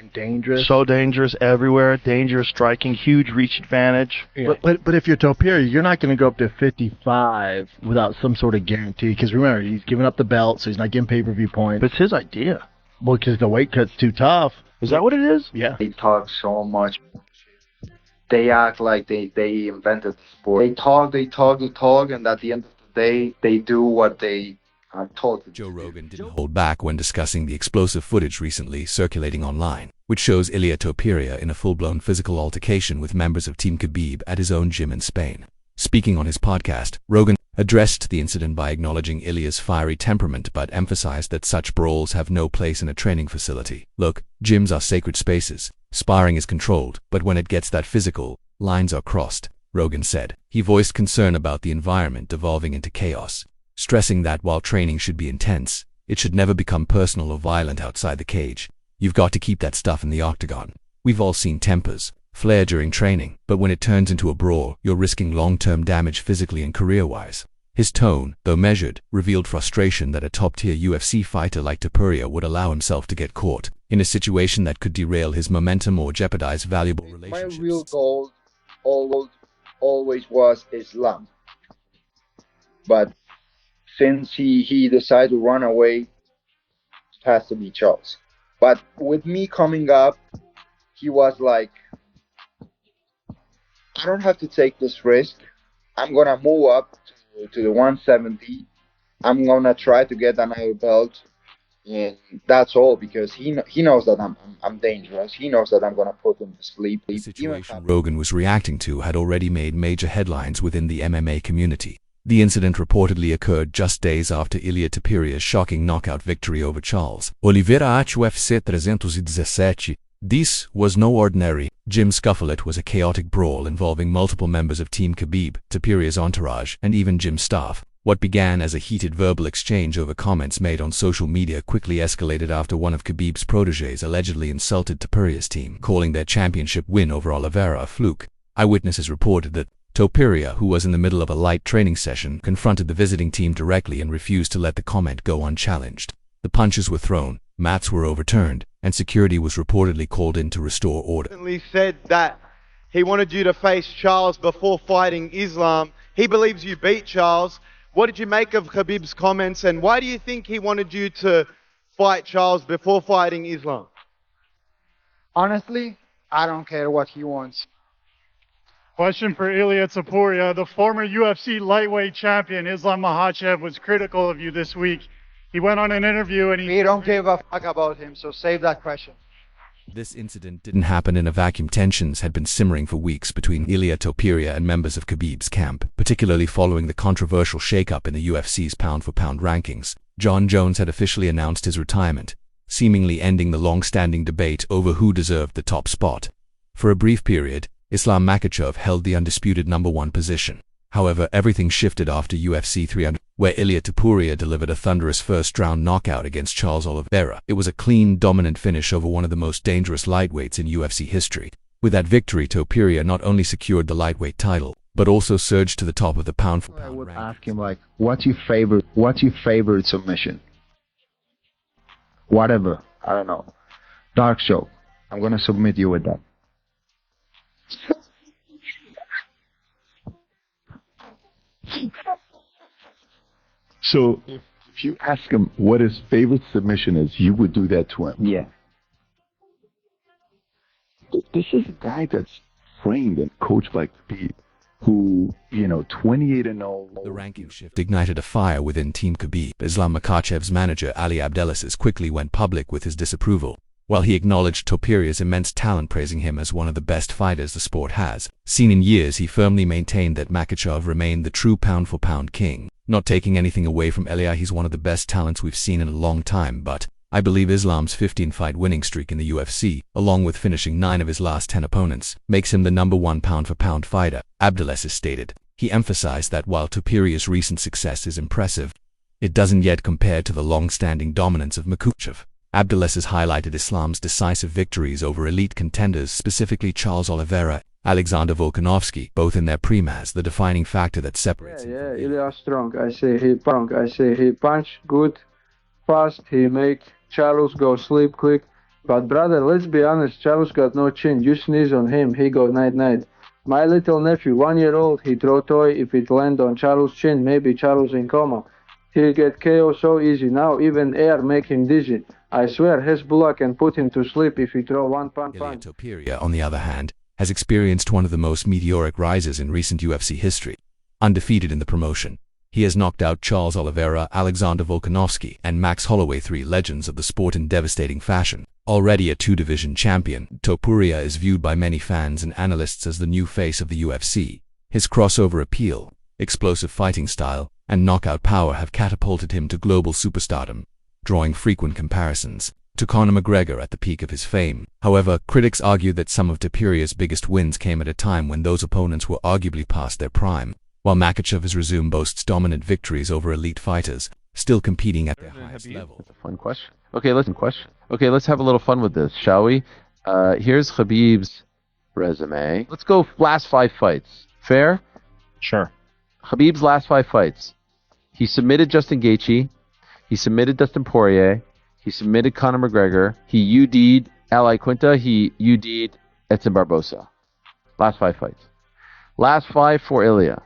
and dangerous. So dangerous everywhere, dangerous striking, huge reach advantage. Yeah. But if you're Topuria, you're not going to go up to 55 without some sort of guarantee. Because remember, he's giving up the belt, so he's not getting pay-per-view points. But it's his idea. Well, because the weight cut's too tough. Is that what it is? Yeah. They talk so much. They act like they invented the sport. They talk, and at the end of the day, they do what they are told to do. Joe Rogan didn't hold back when discussing the explosive footage recently circulating online, which shows Ilia Topuria in a full-blown physical altercation with members of Team Khabib at his own gym in Spain. Speaking on his podcast, Rogan addressed the incident by acknowledging Ilia's fiery temperament but emphasized that such brawls have no place in a training facility. Look, gyms are sacred spaces. Sparring is controlled, but when it gets that physical, lines are crossed, Rogan said. He voiced concern about the environment devolving into chaos, stressing that while training should be intense, it should never become personal or violent outside the cage. You've got to keep that stuff in the octagon. We've all seen tempers flare during training, but when it turns into a brawl, you're risking long-term damage physically and career-wise. His tone, though measured, revealed frustration that a top-tier UFC fighter like Topuria would allow himself to get caught in a situation that could derail his momentum or jeopardize valuable relationships. My real goal always was Islam. But since he decided to run away, it has to be Charles. But with me coming up, he was like, I don't have to take this risk. I'm going to move up to the 170. I'm going to try to get another belt. And that's all, because he knows that I'm dangerous. He knows that I'm going to put him to sleep. The situation Rogan was reacting to had already made major headlines within the MMA community. The incident reportedly occurred just days after Ilia Topuria's shocking knockout victory over Charles Oliveira at UFC 317. This was no ordinary gym scuffle. It was a chaotic brawl involving multiple members of Team Khabib, Topuria's entourage, and even gym staff. What began as a heated verbal exchange over comments made on social media quickly escalated after one of Khabib's protégés allegedly insulted Topuria's team, calling their championship win over Oliveira a fluke. Eyewitnesses reported that Topuria, who was in the middle of a light training session, confronted the visiting team directly and refused to let the comment go unchallenged. The punches were thrown, mats were overturned, and security was reportedly called in to restore order. He said that he wanted you to face Charles before fighting Islam. He believes you beat Charles. What did you make of Khabib's comments, and why do you think he wanted you to fight Charles before fighting Islam? Honestly, I don't care what he wants. Question for Ilia Topuria. The former UFC lightweight champion Islam Makhachev was critical of you this week. He went on an interview and We don't give a fuck about him, so save that question. This incident didn't happen in a vacuum. Tensions had been simmering for weeks between Ilia Topuria and members of Khabib's camp, particularly following the controversial shakeup in the UFC's pound-for-pound rankings. Jon Jones had officially announced his retirement, seemingly ending the long-standing debate over who deserved the top spot. For a brief period, Islam Makhachev held the undisputed #1 position. However, everything shifted after UFC 300, where Ilia Topuria delivered a thunderous first-round knockout against Charles Oliveira. It was a clean, dominant finish over one of the most dangerous lightweights in UFC history. With that victory, Topuria not only secured the lightweight title, but also surged to the top of the pound-for-pound I would rankings. ask him, like, what's your favorite submission? Whatever, I don't know. Dark show. I'm gonna submit you with that. So if you ask him what his favorite submission is, you would do that to him. Yeah. This is a guy that's trained and coached by Khabib, who, 28-0. The ranking shift ignited a fire within Team Khabib. Islam Makhachev's manager Ali Abdelaziz quickly went public with his disapproval. While he acknowledged Topuria's immense talent, praising him as one of the best fighters the sport has seen in years, he firmly maintained that Makhachev remained the true pound-for-pound king. Not taking anything away from Ilia, he's one of the best talents we've seen in a long time, but I believe Islam's 15-fight winning streak in the UFC, along with finishing 9 of his last 10 opponents, makes him the #1 pound-for-pound fighter, Abdelaziz stated. He emphasized that while Topuria's recent success is impressive, it doesn't yet compare to the long-standing dominance of Makhachev. Abdelaziz highlighted Islam's decisive victories over elite contenders, specifically Charles Oliveira, Alexander Volkanovski, both in their premas, the defining factor that separates him. Yeah, Ilia strong. I say he punch good, fast. He make Charles go sleep quick. But brother, let's be honest, Charles got no chin. You sneeze on him, he go night-night. My little nephew, 1 year old, he throw toy. If it land on Charles' chin, maybe Charles in coma. He'll get KO so easy. Now even air make him dizzy. I swear, Hezbollah can put him to sleep if he throw one punch. Ilia Topuria, on the other hand, has experienced one of the most meteoric rises in recent UFC history. Undefeated in the promotion, he has knocked out Charles Oliveira, Alexander Volkanovski, and Max Holloway, three legends of the sport, in devastating fashion. Already a two-division champion, Topuria is viewed by many fans and analysts as the new face of the UFC. His crossover appeal, explosive fighting style, and knockout power have catapulted him to global superstardom, drawing frequent comparisons to Conor McGregor at the peak of his fame. However, critics argue that some of Topuria's biggest wins came at a time when those opponents were arguably past their prime, while Makhachev has resumed boasts dominant victories over elite fighters, still competing at their highest level. That's a fun question. Okay, let's have a little fun with this, shall we? Here's Khabib's resume. Let's go last 5 fights. Fair? Sure. Khabib's last 5 fights. He submitted Justin Gaethje. He submitted Dustin Poirier. He submitted Conor McGregor. He UD'd Ali Quinta. He UD'd Edson Barbosa. Last 5 fights. Last 5 for Ilia.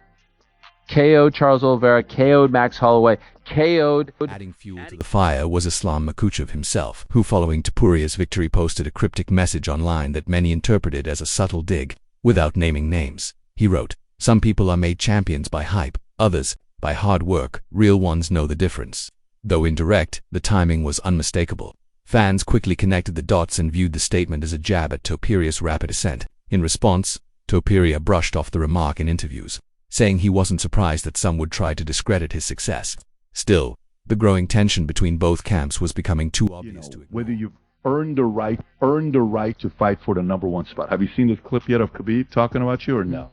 KO'd Charles Oliveira, KO'd Max Holloway, KO'd... Adding fuel to the fire was Islam Makhachev himself, who following Topuria's victory posted a cryptic message online that many interpreted as a subtle dig, without naming names. He wrote, "Some people are made champions by hype, others, by hard work. Real ones know the difference." Though indirect, the timing was unmistakable. Fans quickly connected the dots and viewed the statement as a jab at Topuria's rapid ascent. In response, Topuria brushed off the remark in interviews, saying he wasn't surprised that some would try to discredit his success. Still, the growing tension between both camps was becoming too obvious to ignore. Whether you've earned the right to fight for the #1 spot. Have you seen this clip yet of Khabib talking about you or no?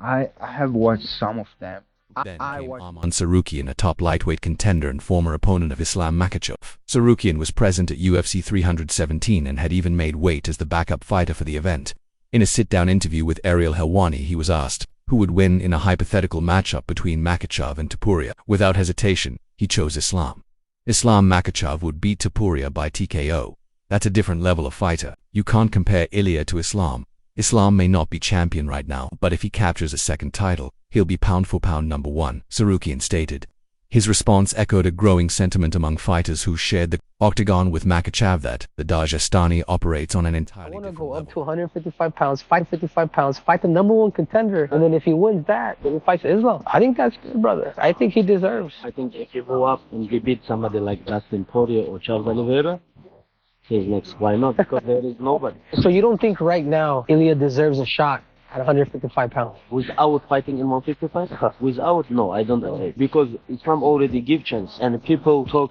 I have watched some of them. Then came Arman Sarukian, a top lightweight contender and former opponent of Islam Makhachev. Sarukian was present at UFC 317 and had even made weight as the backup fighter for the event. In a sit-down interview with Ariel Helwani, he was asked who would win in a hypothetical matchup between Makhachev and Topuria. Without hesitation, he chose Islam. Islam Makhachev would beat Topuria by TKO. That's a different level of fighter. You can't compare Ilia to Islam. Islam may not be champion right now, but if he captures a second title, he'll be pound for pound #1, Sarukian stated. His response echoed a growing sentiment among fighters who shared the octagon with Makhachev that the Dagestani operates on an entirely different level. I want to go up to 155 pounds, fight 55 pounds, fight the #1 contender, and then if he wins that, then he fights Islam. I think that's good, brother. I think he deserves. I think if you go up and you beat somebody like Dustin Poirier or Charles Oliveira, he's next. Why not? Because there is nobody. So you don't think right now Ilia deserves a shot at 155 pounds? Without fighting in 155? Without? No, I don't think. Because Islam already give chance. And people talk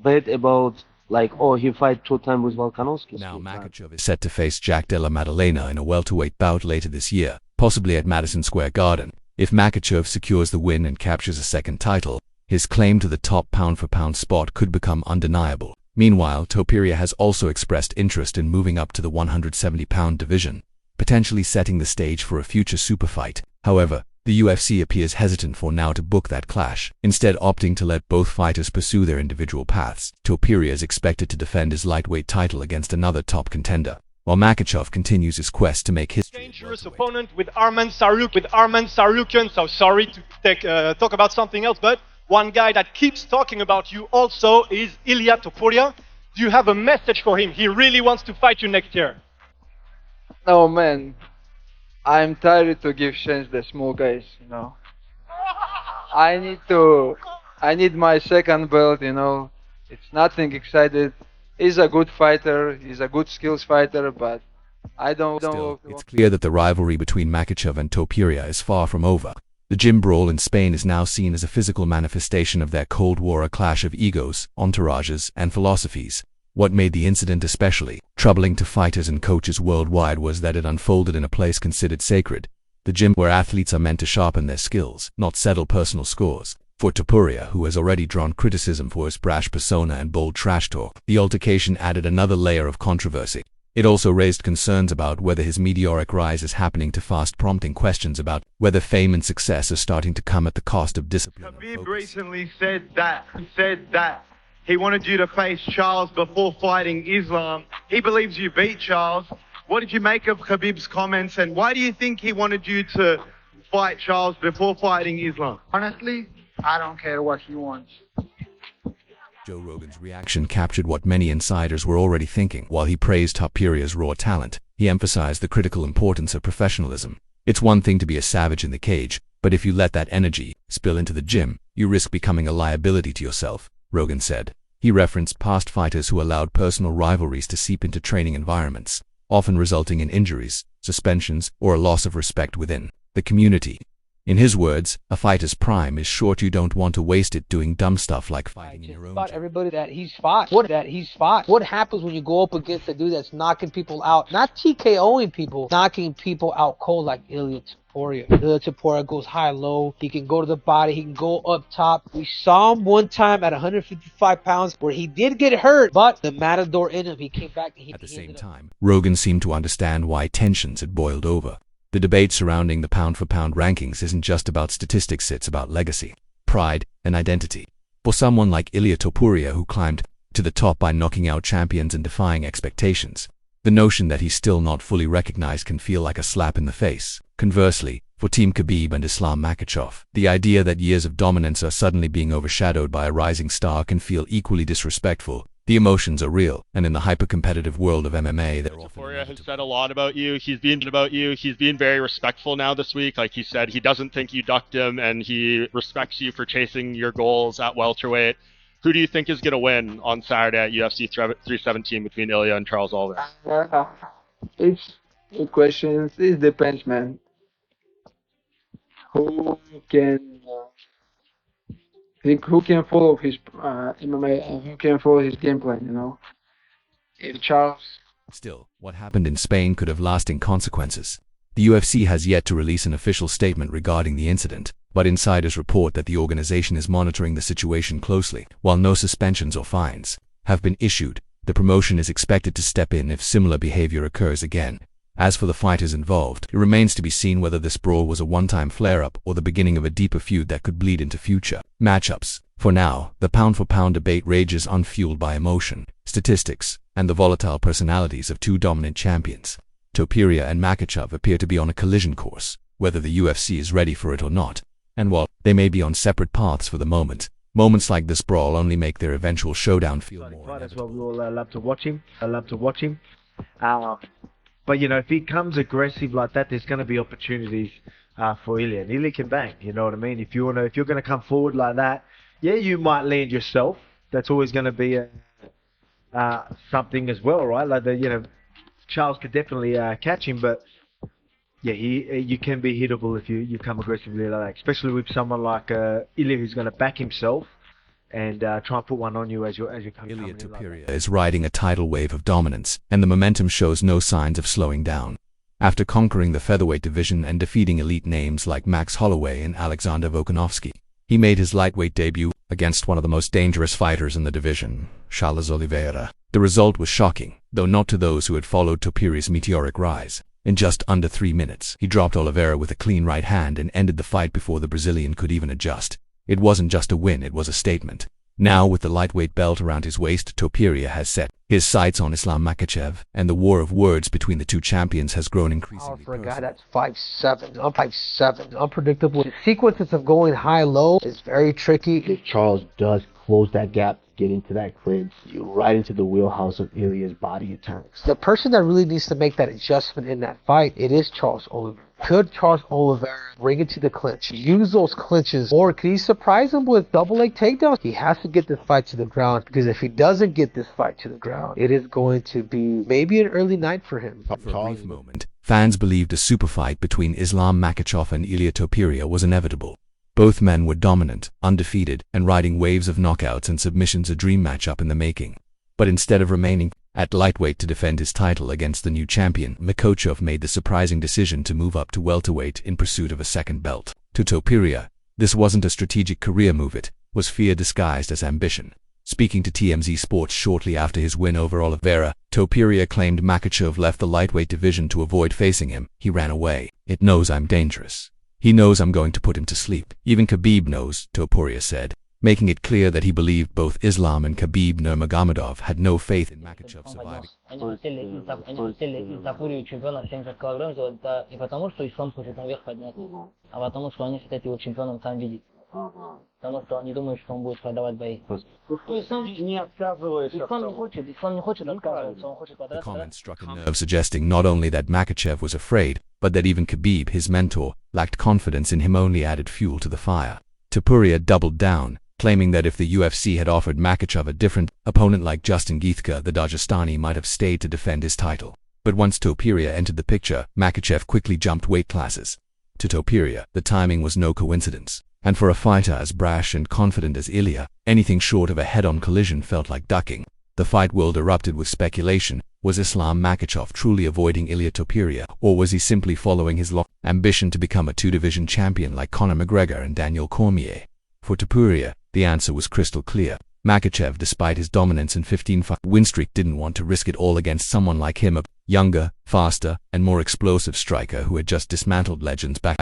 bad about, like, oh, he fight 2 times with Volkanovski. Now Makhachev is set to face Jack Della Maddalena in a welterweight bout later this year, possibly at Madison Square Garden. If Makhachev secures the win and captures a second title, his claim to the top pound-for-pound spot could become undeniable. Meanwhile, Topuria has also expressed interest in moving up to the 170-pound division, potentially setting the stage for a future super fight. However, the UFC appears hesitant for now to book that clash, instead opting to let both fighters pursue their individual paths. Topuria is expected to defend his lightweight title against another top contender, while Makhachev continues his quest to make history. Dangerous opponent with Arman Sarukian. So sorry to talk about something else, but one guy that keeps talking about you also is Ilia Topuria. Do you have a message for him? He really wants to fight you next year. No, man. I'm tired to give chance the small guys, you know. I need my second belt, you know. It's nothing excited. He's a good fighter. He's a good skills fighter, but I don't know. It's clear that the rivalry between Makhachev and Topuria is far from over. The gym brawl in Spain is now seen as a physical manifestation of their Cold War, a clash of egos, entourages, and philosophies. What made the incident especially troubling to fighters and coaches worldwide was that it unfolded in a place considered sacred, the gym, where athletes are meant to sharpen their skills, not settle personal scores. For Topuria, who has already drawn criticism for his brash persona and bold trash talk, the altercation added another layer of controversy. It also raised concerns about whether his meteoric rise is happening too fast, prompting questions about whether fame and success are starting to come at the cost of discipline. Khabib recently said that He wanted you to face Charles before fighting Islam. He believes you beat Charles. What did you make of Khabib's comments, and why do you think he wanted you to fight Charles before fighting Islam? Honestly, I don't care what he wants. Joe Rogan's reaction captured what many insiders were already thinking. While he praised Topuria's raw talent, he emphasized the critical importance of professionalism. It's one thing to be a savage in the cage, but if you let that energy spill into the gym, you risk becoming a liability to yourself, Rogan said. He referenced past fighters who allowed personal rivalries to seep into training environments, often resulting in injuries, suspensions, or a loss of respect within the community. In his words, a fighter's prime is short. You don't want to waste it doing dumb stuff like fighting in your own gym. Everybody that he's fought. What happens when you go up against a dude that's knocking people out, not TKOing people, knocking people out cold like Ilia Topuria. Ilia Topuria goes high-low. He can go to the body. He can go up top. We saw him one time at 155 pounds where he did get hurt, but the matador in him, he came back. At the same time, Rogan seemed to understand why tensions had boiled over. The debate surrounding the pound-for-pound rankings isn't just about statistics, it's about legacy, pride, and identity. For someone like Ilia Topuria, who climbed to the top by knocking out champions and defying expectations, the notion that he's still not fully recognized can feel like a slap in the face. Conversely, for Team Khabib and Islam Makhachev, the idea that years of dominance are suddenly being overshadowed by a rising star can feel equally disrespectful. The emotions are real, and in the hyper-competitive world of MMA, they're often... Topuria has said a lot about you. He's been very respectful now this week. Like he said, he doesn't think you ducked him, and he respects you for chasing your goals at welterweight. Who do you think is going to win on Saturday at UFC 317 between Ilia and Charles Oliveira? It's good question. It depends, man. Who can follow his MMA and who can follow his game plan, you know? If Charles... Still, what happened in Spain could have lasting consequences. The UFC has yet to release an official statement regarding the incident, but insiders report that the organization is monitoring the situation closely. While no suspensions or fines have been issued, the promotion is expected to step in if similar behavior occurs again. As for the fighters involved, it remains to be seen whether this brawl was a one-time flare-up or the beginning of a deeper feud that could bleed into future matchups. For now, the pound-for-pound debate rages unfueled by emotion, statistics, and the volatile personalities of two dominant champions. Topuria and Makhachev appear to be on a collision course, whether the UFC is ready for it or not. And while they may be on separate paths for the moment, moments like this brawl only make their eventual showdown feel more That's why we all love to watch him. But, you know, if he comes aggressive like that, there's going to be opportunities for Ilia. And Ilia can bang, you know what I mean? If you're going to come forward like that, yeah, you might land yourself. That's always going to be something as well, right? Like, Charles could definitely catch him, but, yeah, you can be hittable if you come aggressively like that, especially with someone like Ilia who's going to back himself and try and put one on you as you're coming in. Ilia Topuria is riding a tidal wave of dominance, and the momentum shows no signs of slowing down. After conquering the featherweight division and defeating elite names like Max Holloway and Alexander Volkanovski, he made his lightweight debut against one of the most dangerous fighters in the division, Charles Oliveira. The result was shocking, though not to those who had followed Topuria's meteoric rise. In just under 3 minutes, he dropped Oliveira with a clean right hand and ended the fight before the Brazilian could even adjust. It wasn't just a win, it was a statement. Now, with the lightweight belt around his waist, Topuria has set his sights on Islam Makhachev, and the war of words between the two champions has grown increasingly For a guy that's 5'7", I'm 5'7", unpredictable. The sequences of going high-low is very tricky. If Charles does close that gap, get into that clinch, you're right into the wheelhouse of Ilia's body attacks. The person that really needs to make that adjustment in that fight, it is Charles Oliveira. Could Charles Oliveira bring it to the clinch, use those clinches, or can he surprise him with double leg takedowns? He has to get this fight to the ground, because if he doesn't get this fight to the ground, it is going to be maybe an early night for him. For a brief moment, fans believed a super fight between Islam Makhachev and Ilia Topuria was inevitable. Both men were dominant, undefeated, and riding waves of knockouts and submissions, a dream matchup in the making. But instead of remaining at lightweight to defend his title against the new champion, Makhachev made the surprising decision to move up to welterweight in pursuit of a second belt. To Topuria, this wasn't a strategic career move, it was fear disguised as ambition. Speaking to TMZ Sports shortly after his win over Oliveira, Topuria claimed Makhachev left the lightweight division to avoid facing him. He ran away. It knows I'm dangerous. He knows I'm going to put him to sleep. Even Khabib knows, Topuria said. making it clear that he believed both Islam and Khabib Nurmagomedov had no faith in Makhachev surviving. Они хотели Топурию чемпионом 70 килограмм сделать, да, не потому, что Ислам хочет наверх поднять, а потому, что они хотят его чемпионом там видеть. Потому что они думают, что он будет продавать бои. Ислам не отказывается. Ислам не хочет отказываться, он хочет The подраться. comment struck a nerve, suggesting not only that Makhachev was afraid, but that even Khabib, his mentor, lacked confidence in him, only added fuel to the fire. Topuria doubled down, claiming that if the UFC had offered Makhachev a different opponent like Justin Gaethje, the Dagestani might have stayed to defend his title. But once Topuria entered the picture, Makhachev quickly jumped weight classes. To Topuria, the timing was no coincidence. And for a fighter as brash and confident as Ilia, anything short of a head-on collision felt like ducking. The fight world erupted with speculation. Was Islam Makhachev truly avoiding Ilia Topuria, or was he simply following his ambition to become a two-division champion like Conor McGregor and Daniel Cormier? For Topuria, the answer was crystal clear. Makhachev, despite his dominance and 15-fight win streak, didn't want to risk it all against someone like him, a younger, faster, and more explosive striker who had just dismantled legends back